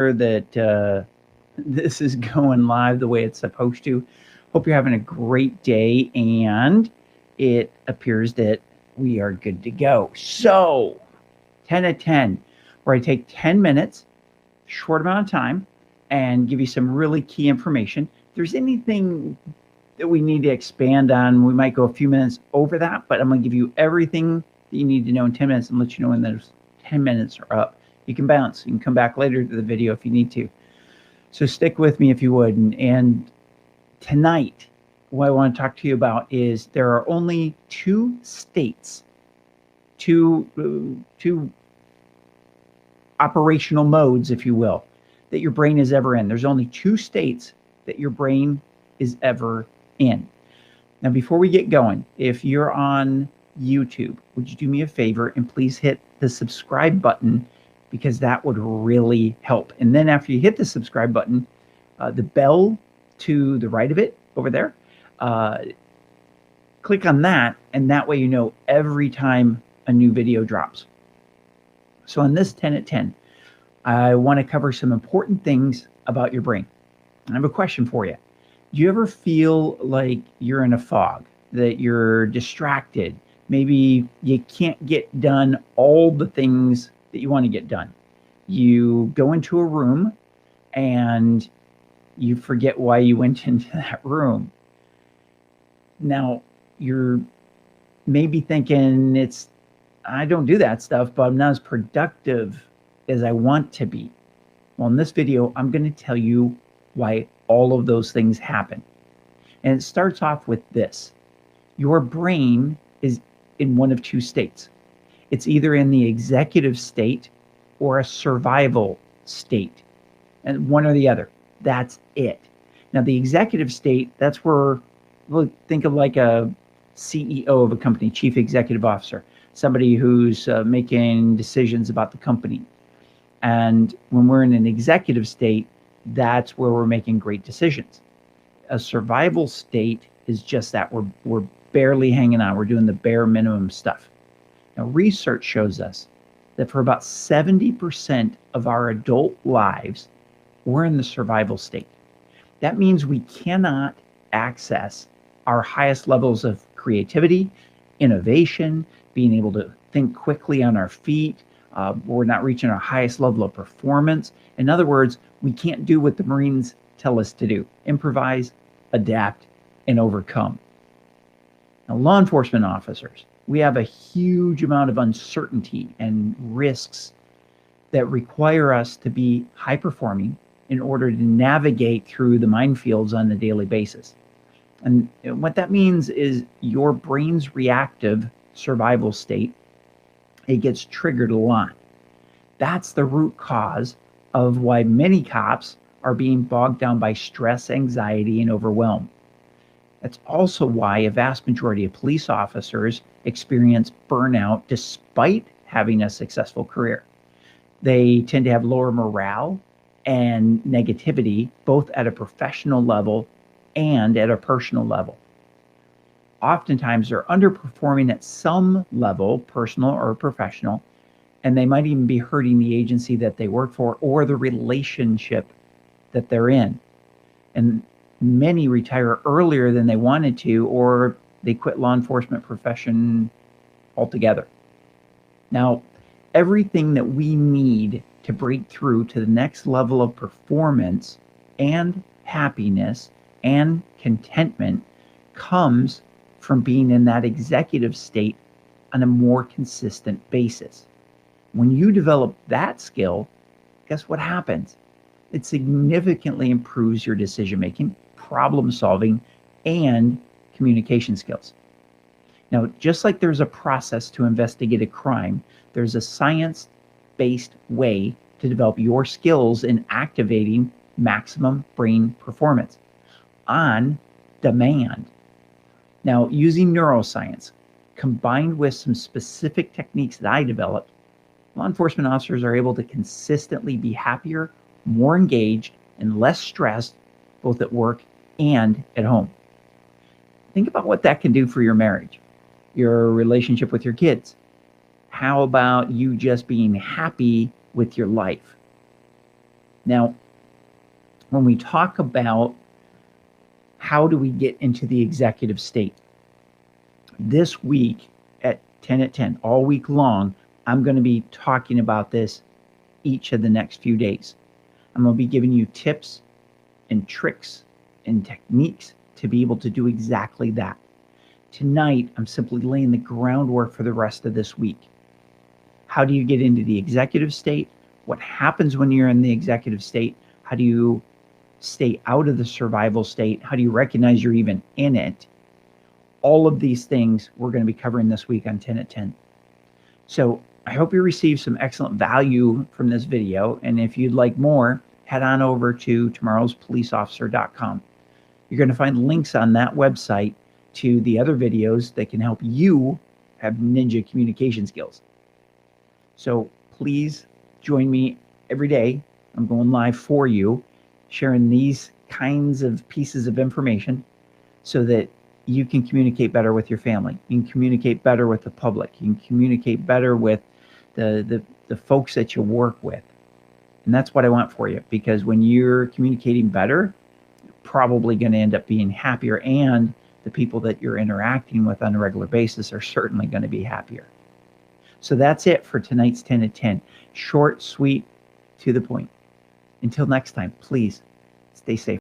that this is going live the way it's supposed to. Hope you're having a great day, and it appears that we are good to go. So, 10 at 10, where I take 10 minutes, short amount of time, and give you some really key information. If there's anything that we need to expand on, we might go a few minutes over that, but I'm going to give you everything that you need to know in 10 minutes and let you know when those 10 minutes are up. You can bounce. You can come back later to the video if you need to. So stick with me if you would. And tonight, what I want to talk to you about is there are only two states, two operational modes, if you will, that your brain is ever in. There's only two states that your brain is ever in. Now, before we get going, if you're on YouTube, would you do me a favor and please hit the subscribe button, because that would really help. And then after you hit the subscribe button, the bell to the right of it over there, click on that, and that way you know every time a new video drops. So on this 10 at 10, I want to cover some important things about your brain. I have a question for you. Do you ever feel like you're in a fog, that you're distracted? Maybe you can't get done all the things that you want to get done. You go into a room and you forget why you went into that room. Now, you're maybe thinking, I don't do that stuff, but I'm not as productive as I want to be. Well, in this video, I'm going to tell you why all of those things happen. And it starts off with this. Your brain is in one of two states. It's either in the executive state or a survival state, and one or the other. That's it. Now, the executive state, that's where, we'll think of like a CEO of a company, chief executive officer, somebody who's making decisions about the company. And when we're in an executive state, that's where we're making great decisions. A survival state is just that. We're barely hanging on. We're doing the bare minimum stuff. Now, research shows us that for about 70% of our adult lives, we're in the survival state. That means we cannot access our highest levels of creativity, innovation, being able to think quickly on our feet. We're not reaching our highest level of performance. In other words, we can't do what the Marines tell us to do: improvise, adapt, and overcome. Now, law enforcement officers, we have a huge amount of uncertainty and risks that require us to be high performing in order to navigate through the minefields on a daily basis. And what that means is your brain's reactive survival state, it gets triggered a lot. That's the root cause of why many cops are being bogged down by stress, anxiety, and overwhelm. That's also why a vast majority of police officers experience burnout despite having a successful career. They tend to have lower morale and negativity, both at a professional level and at a personal level. Oftentimes, they're underperforming at some level, personal or professional, and they might even be hurting the agency that they work for or the relationship that they're in. And many retire earlier than they wanted to, or they quit law enforcement profession altogether. Now, everything that we need to break through to the next level of performance and happiness and contentment comes from being in that executive state on a more consistent basis. When you develop that skill, guess what happens? It significantly improves your decision-making, problem solving, and communication skills. Now, just like there's a process to investigate a crime, there's a science-based way to develop your skills in activating maximum brain performance on demand. Now, using neuroscience combined with some specific techniques that I developed, law enforcement officers are able to consistently be happier, more engaged, and less stressed, both at work and at home. Think about what that can do for your marriage, your relationship with your kids. How about you just being happy with your life? Now, when we talk about how do we get into the executive state, this week at 10 at 10, all week long, I'm going to be talking about this each of the next few days. I'm going to be giving you tips and tricks and techniques to be able to do exactly that. Tonight, I'm simply laying the groundwork for the rest of this week. How do you get into the executive state? What happens when you're in the executive state? How do you stay out of the survival state? How do you recognize you're even in it? All of these things we're going to be covering this week on 10 at 10. So I hope you received some excellent value from this video. And if you'd like more, head on over to tomorrowspoliceofficer.com. You're going to find links on that website to the other videos that can help you have ninja communication skills. So please join me every day. I'm going live for you, sharing these kinds of pieces of information so that you can communicate better with your family. You can communicate better with the public. You can communicate better with the folks that you work with. And that's what I want for you, because when you're communicating better, you're probably going to end up being happier, and the people that you're interacting with on a regular basis are certainly going to be happier. So that's it for tonight's 10 at 10. Short, sweet, to the point. Until next time, please stay safe.